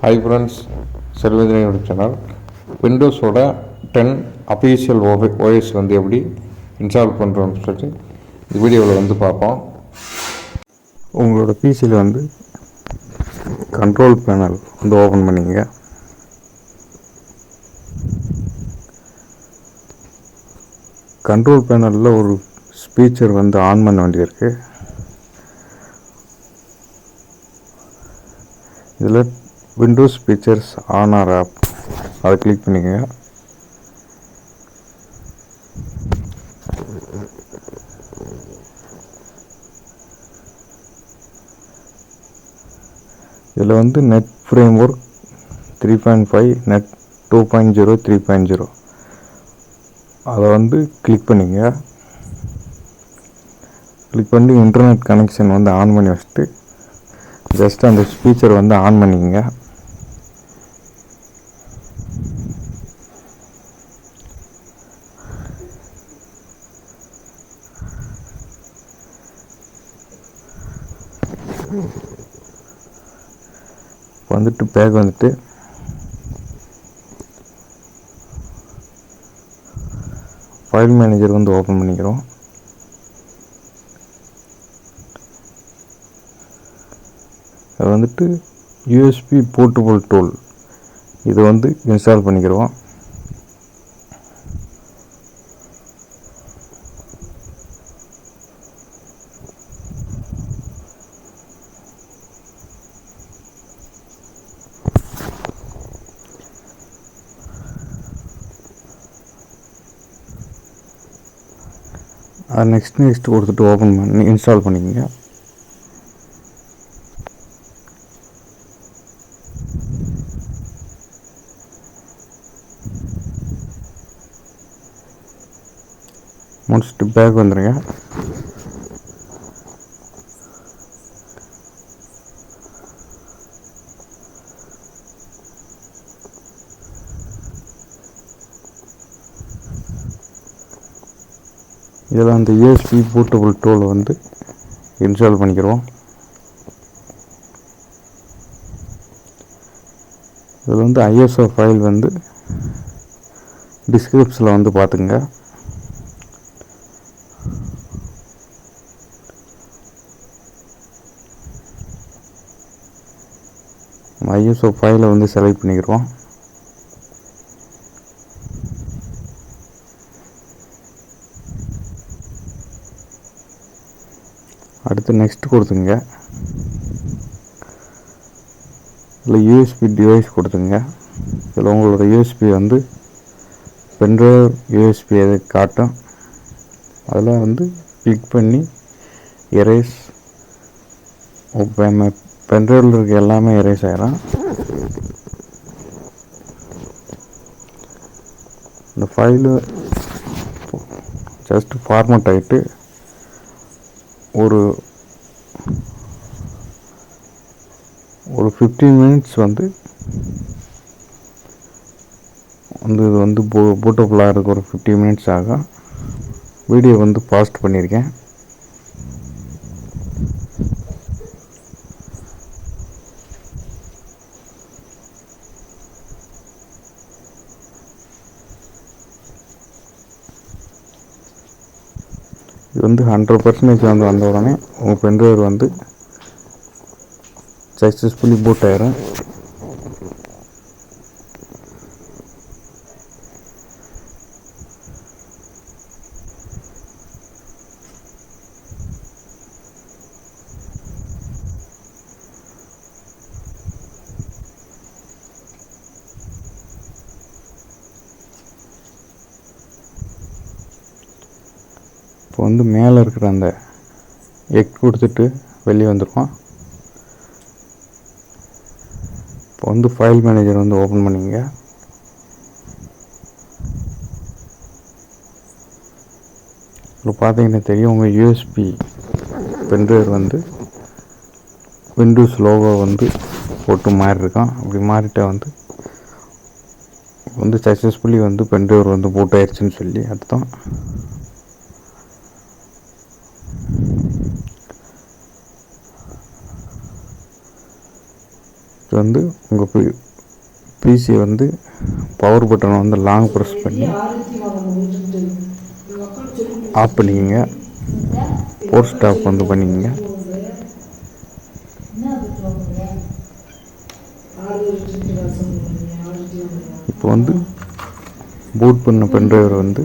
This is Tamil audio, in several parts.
ஹாய் ஃப்ரெண்ட்ஸ், செல்வதினை யூடியூப் சேனல். விண்டோஸோட 10 அஃபீஷியல் ஓஎஸ் வந்து எப்படி இன்ஸ்டால் பண்ணுறோன்னு சொல்லிட்டு இந்த வீடியோவில் வந்து பார்ப்போம். உங்களோட பிசியில் வந்து கண்ட்ரோல் பேனல் வந்து ஓப்பன் பண்ணிங்க. கண்ட்ரோல் பேனலில் ஒரு ஸ்பீக்கர் வந்து ஆன் பண்ண வேண்டியிருக்கு. இதில் Windows features on or off அதை கிளிக் பண்ணிக்கோங்க. இதில் வந்து நெட் ஃப்ரேம் ஒர்க் 3.5 நெட் 2.0 3.0 அதை வந்து கிளிக் பண்ணிங்க. கிளிக் பண்ணி இன்டர்நெட் கனெக்ஷன் வந்து ஆன் பண்ணி வச்சுட்டு ஜஸ்ட் அந்த ஸ்பீக்கர் வந்து ஆன் பண்ணிக்கங்க. வந்துட்டு பேக் வந்துட்டு ஃபைல் மேனேஜர் வந்து ஓப்பன் பண்ணிக்கிறோம். அது வந்துட்டு யூஎஸ்பி போர்ட்டபிள் டூல் இது வந்து இன்ஸ்டால் பண்ணிக்கிறோம். அது நெக்ஸ்ட் கொடுத்துட்டு ஓப்பன் பண்ணி இன்ஸ்டால் பண்ணிக்கோங்க. முடிச்சுட்டு பேக் வந்துடுங்க. இதில் அந்த யூஎஸ்பி போர்ட்டபிள் டூலை வந்து இன்ஸ்டால் பண்ணிக்கிறோம். இதில் வந்து ஐஎஸ்ஓ ஃபைல் வந்து டிஸ்கிரிப்ஷனில் வந்து பார்த்துங்க. ஐஎஸ்ஓ ஃபைலை வந்து செலக்ட் பண்ணிக்கிறோம். அடுத்து நெக்ஸ்ட் கொடுத்துங்க. இதில் யூஎஸ்பி டிவைஸ் கொடுத்துங்க. இதில் உங்களோட யூஎஸ்பி வந்து பென்ட்ரைவ் யூஎஸ்பி எது காட்டும். அதில் வந்து கிளிக் பண்ணி எரேஸ் பென்ட்ரைவில் இருக்க எல்லாமே எரேஸ் ஆகிடும். இந்த ஃபைலு ஜஸ்ட் ஃபார்மேட் ஆகிட்டு ஒரு 15 மினிட்ஸ் வந்து இது வந்து பூட்டபுளாக இருக்குது. ஒரு 15 மினிட்ஸ் ஆகும். வீடியோ வந்து பாஸ்ட் பண்ணியிருக்கேன். இது வந்து 100% வந்து வந்த உடனே உங்கள் பென்ட்ரைவ் வந்து சக்ஸஸ்ஃபுல்லி பூட் ஆயிரும். இப்போ வந்து மேலே இருக்கிற அந்த எக் கொடுத்துட்டு வெளியே வந்துடுவோம். இப்போ வந்து ஃபைல் மேனேஜர் வந்து ஓப்பன் பண்ணிங்க. இப்போ பார்த்தீங்கன்னா தெரியும், உங்கள் யூஎஸ்பி பென்ட்ரைவ் வந்து விண்டோஸ் லோகோ வந்து போட்டு மாறி இருக்கும். அப்படி மாறிட்டா வந்து சக்ஸஸ்ஃபுல்லி வந்து பென்ட்ரைவ் வந்து பூட் ஆயிடுச்சுன்னு சொல்லி அர்த்தம். இது வந்து உங்கள் பிசி வந்து பவர் பட்டனை வந்து லாங் ப்ரெஸ் பண்ணி ஆஃப் பண்ணிக்கோங்க. ஃபோர்ஸ் ஸ்டாப் வந்து பண்ணிக்கோங்க. இப்போ வந்து பூட் பண்ண பென்ட்ரைவரை வந்து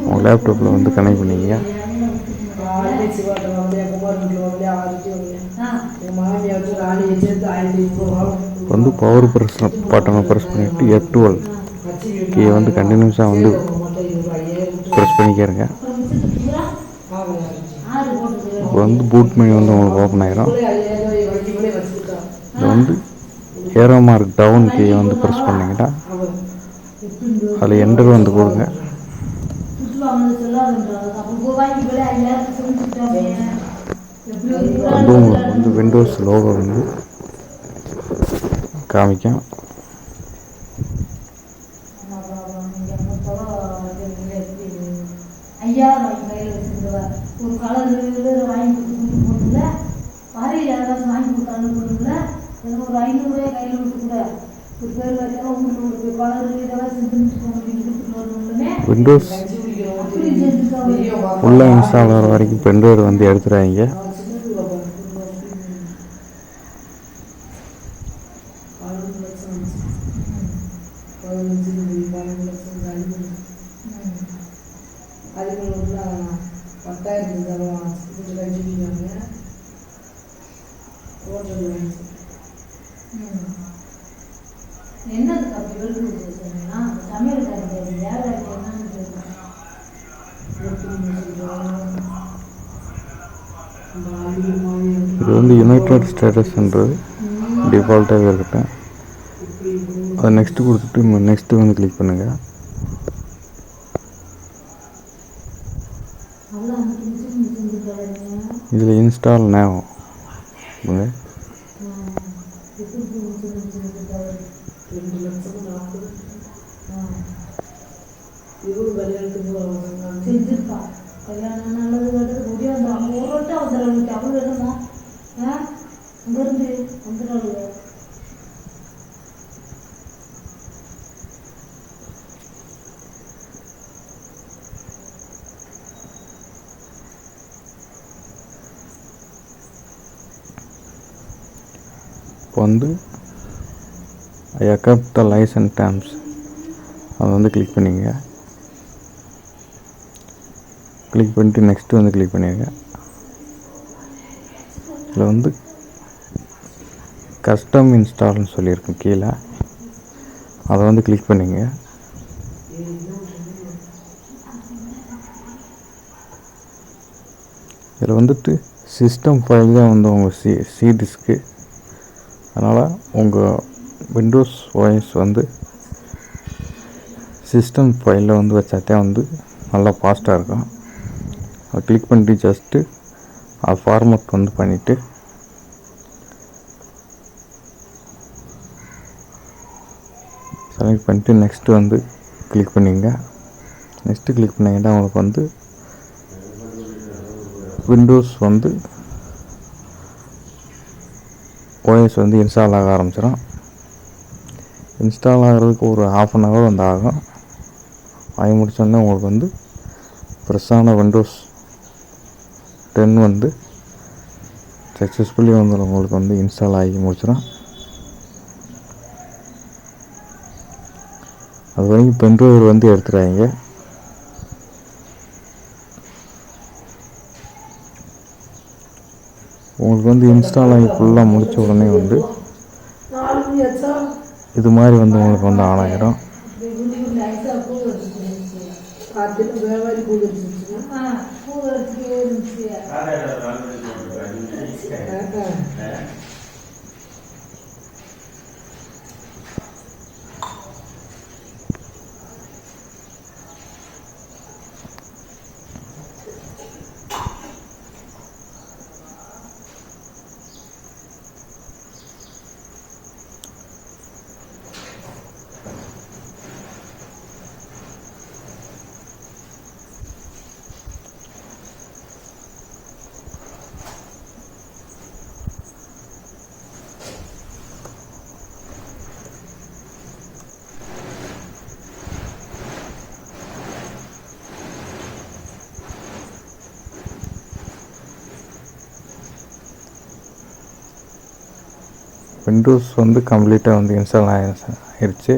உங்கள் லேப்டாப்பில் வந்து கனெக்ட் பண்ணிக்கங்க. வந்து பவர் பட்டனை ப்ரெஸ் பண்ணிவிட்டு F12 கீயை வந்து கண்டினியூஸாக வந்து ப்ரெஸ் பண்ணிக்கிறங்க. இப்போ வந்து பூட் பண்ணி வந்து உங்களுக்கு ஓப்பன் ஆகிரும். இது வந்து ஏரோ மார்க் டவுன் கீயை வந்து ப்ரெஸ் பண்ணிங்கன்னா அதில் என்டர் வந்து கொடுங்க. வந்து உங்களுக்கு வந்து விண்டோஸ் லோகோ வந்து காமிக்கும். விண்டோஸ் ஃபுல்லாக இன்ஸ்டால் ஆகிற வரைக்கும் பென்ட்ரைவ் வந்து எடுத்துடாதீங்க. இது வந்து யுனைடெட் ஸ்டேட்டஸ்ன்றது டிஃபால்ட்டாகவே இருக்கட்டும். அதை நெக்ஸ்ட்டு கொடுத்துட்டு நெக்ஸ்ட்டு வந்து கிளிக் பண்ணுங்கள். இதில் இன்ஸ்டால் நேவ் இப்போ வந்து I accept the licence terms அதை வந்து கிளிக் பண்ணிங்க. கிளிக் பண்ணிட்டு நெக்ஸ்ட்டு வந்து கிளிக் பண்ணிடுங்க. இதில் வந்து கஸ்டம் இன்ஸ்டால்னு சொல்லியிருக்கேன் கீழே, அதை வந்து கிளிக் பண்ணிங்க. இதில் வந்துட்டு சிஸ்டம் ஃபைல் தான் வந்து உங்கள் சி டிஸ்க்கு. அதனால் உங்கள் விண்டோஸ் ஓஎஸ் வந்து சிஸ்டம் ஃபைலில் வந்து வச்சாத்தே வந்து நல்லா ஃபாஸ்ட்டாக இருக்கும். அதை கிளிக் பண்ணிட்டு ஜஸ்ட்டு அதை ஃபார்மேட் வந்து பண்ணிவிட்டு செலக்ட் பண்ணிட்டு நெக்ஸ்ட்டு வந்து கிளிக் பண்ணிங்க. நெக்ஸ்ட்டு கிளிக் பண்ணிங்கன்னா உங்களுக்கு வந்து விண்டோஸ் வந்து ஓஎஸ் வந்து இன்ஸ்டால் ஆக ஆரம்பிச்சிடும். இன்ஸ்டால் ஆகிறதுக்கு ஒரு ½ வந்து ஆகும். ஆகி முடிச்சோடனே உங்களுக்கு வந்து ஃப்ரெஷ்ஷான விண்டோஸ் 10 வந்து சக்ஸஸ்ஃபுல்லி வந்து உங்களுக்கு வந்து இன்ஸ்டால் ஆகி முடிச்சிடும். அது வரைக்கும் பென்ட்ரைவ் வந்து எடுத்துடாதீங்க. உங்களுக்கு வந்து இன்ஸ்டால் ஆகி ஃபுல்லாக முடித்த உடனே வந்து இது மாதிரி வந்து உங்களுக்கு வந்து ஆன் ஆகிடும். விண்டோஸ் வந்து கம்ப்ளீட்டாக வந்து இன்ஸ்டால் ஆயிடுச்சு.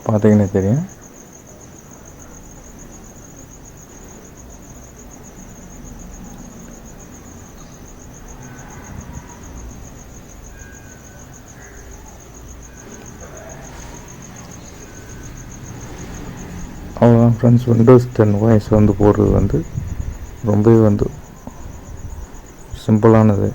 பார்த்தீங்கன்னா தெரியும். அவ்வளோதான் ஃப்ரெண்ட்ஸ். விண்டோஸ் 10 OS வந்து போடுறது வந்து ரொம்பவே வந்து சிம்பிளானது.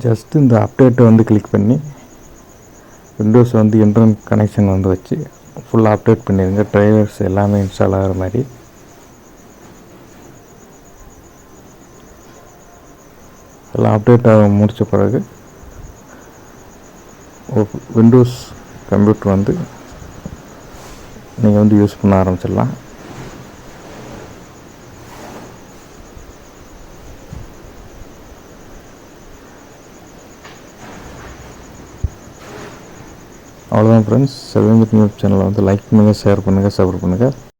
ஜஸ்ட் இந்த அப்டேட்டை வந்து கிளிக் பண்ணி விண்டோஸ் வந்து இன்டர்நெட் கனெக்ஷன் வந்து வச்சு ஃபுல்லாக அப்டேட் பண்ணிடுங்க. ட்ரைவர்ஸ் எல்லாமே இன்ஸ்டால் ஆகிற மாதிரி. எல்லாம் அப்டேட் ஆக முடித்த பிறகு விண்டோஸ் கம்ப்யூட்டர் வந்து நீங்கள் வந்து யூஸ் பண்ண ஆரம்பிச்சிடலாம். அவ்வளோதான் ஃப்ரெண்ட்ஸ். செல்வம் யூடியூப் சேனலை வந்து லைக் பண்ணுங்கள், ஷேர் பண்ணுங்கள், சப்ஸ்கிரைப் பண்ணுங்கள்.